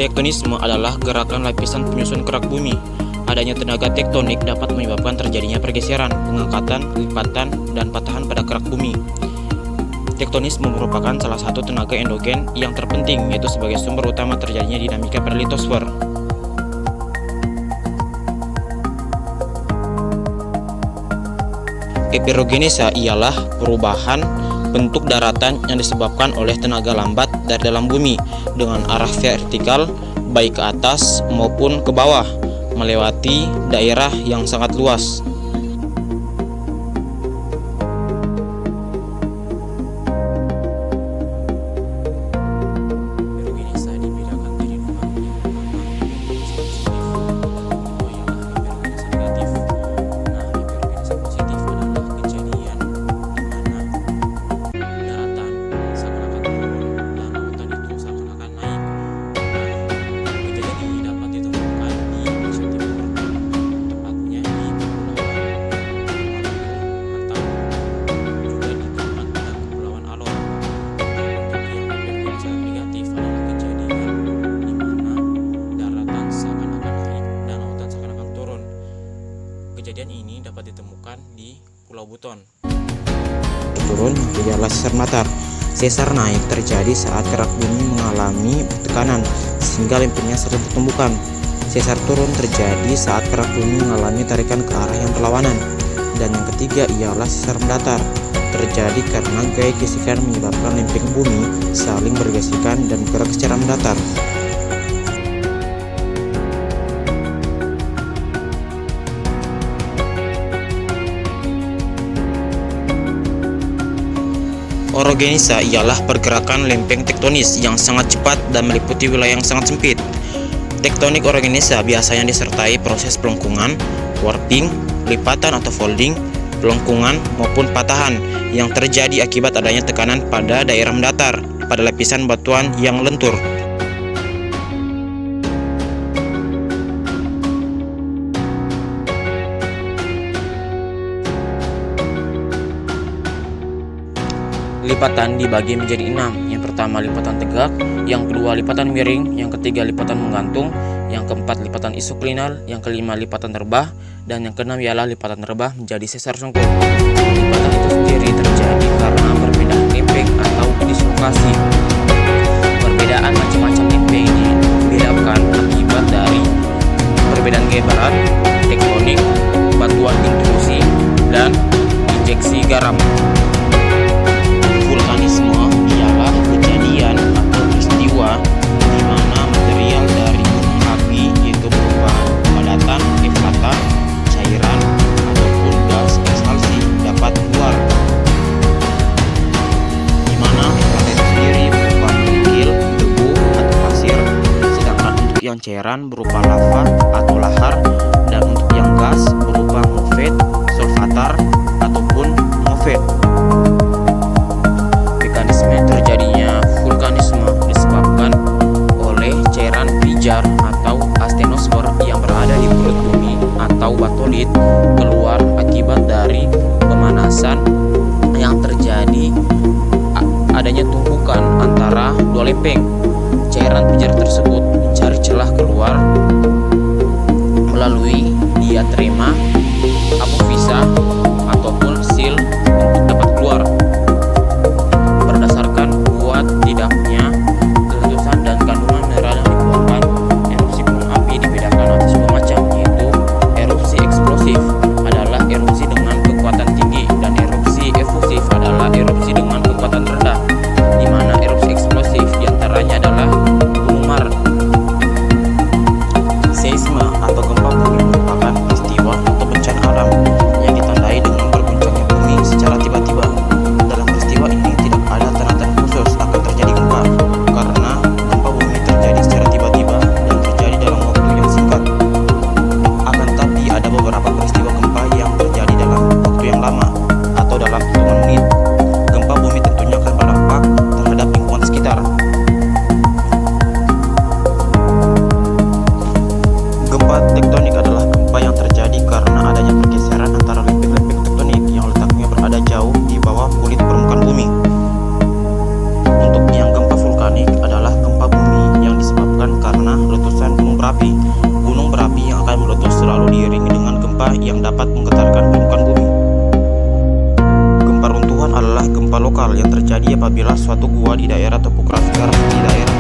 Tektonisme adalah gerakan lapisan penyusun kerak bumi. Adanya tenaga tektonik dapat menyebabkan terjadinya pergeseran, pengangkatan, lipatan, dan patahan pada kerak bumi. Tektonisme merupakan salah satu tenaga endogen yang terpenting, yaitu sebagai sumber utama terjadinya dinamika pada litosfer. Epirogenesa ialah perubahan bentuk daratan yang disebabkan oleh tenaga lambat dari dalam bumi dengan arah vertikal baik ke atas maupun ke bawah melewati daerah yang sangat luas. Kejadian ini dapat ditemukan di Pulau Buton. Turun ialah sesar datar. Sesar naik terjadi saat kerak bumi mengalami tekanan sehingga lempengnya sering bertumbukan. Sesar turun terjadi saat kerak bumi mengalami tarikan ke arah yang berlawanan. Dan yang ketiga ialah sesar mendatar. Terjadi karena gaya gesekan menyebabkan lempeng bumi saling bergesekan dan bergerak secara mendatar. Orogenesa ialah pergerakan lempeng tektonis yang sangat cepat dan meliputi wilayah yang sangat sempit. Tektonik orogenesa biasanya disertai proses pelengkungan, warping, lipatan atau folding, pelengkungan maupun patahan yang terjadi akibat adanya tekanan pada daerah mendatar pada lapisan batuan yang lentur. Lipatan dibagi menjadi 6. Yang pertama lipatan tegak, yang kedua lipatan miring, yang ketiga lipatan menggantung, yang keempat lipatan isoklinal, yang kelima lipatan rebah, dan yang keenam ialah lipatan rebah menjadi sesar songkok. Lipatan itu sendiri terjadi karena perbedaan lempeng atau dislokasi. Perbedaan macam-macam lempeng ini dibedakan akibat dari perbedaan gaya berat, tektonik, batuan intrusi, dan injeksi garam. Vulkanisme ialah kejadian atau peristiwa di mana material dari gunung api yaitu berupa padatan, eflata, cairan, ataupun gas eksalsi dapat keluar. Di mana eflata itu sendiri berupa kerikil, debu, atau pasir, sedangkan untuk yang cairan berupa lava atau lahar, dan untuk yang gas berupa mofet, solvatar, ataupun mofet. Terjadinya vulkanisme disebabkan oleh cairan pijar atau astenosfer yang berada di perut bumi atau batolit keluar akibat dari pemanasan yang terjadi adanya tumpukan antara dua lempeng. Cairan pijar tersebut mencari celah keluar melalui diatrema, apofisa, ataupun sil untuk dapat keluar. Tidaknya letusan dan kandungan mineral yang dikeluarkan, erupsi gunung api dibedakan atas dua macam, yaitu erupsi eksplosif adalah erupsi dengan kekuatan tinggi dan erupsi efusif adalah erupsi dengan kekuatan rendah, di mana erupsi eksplosif diantaranya adalah gunung Mar. Seisme atau gempa bumi merupakan peristiwa atau bencana alam yang ditandai dengan berguncangnya bumi secara tiba-tiba. Dalam peristiwa ini tidak ada tanda-tanda khusus akan terjadi gempa, karena gempa bumi terjadi secara tiba-tiba dan terjadi dalam waktu yang singkat. Akan tetapi ada beberapa peristiwa gempa yang terjadi dalam waktu yang lama atau dalam hitungan menit. Gempa bumi tentunya akan berdampak terhadap lingkungan sekitar. Gempa tektonik adalah gempa yang terjadi karena adanya pergeseran antara lempeng-lempeng tektonik yang letaknya berada jauh di bawah kulit permukaan bumi. Untuk yang gempa vulkanik adalah gempa bumi yang disebabkan karena udara yang dapat menggetarkan permukaan bumi. Gempa runtuhan adalah gempa lokal yang terjadi apabila suatu gua di daerah topografi garas di daerah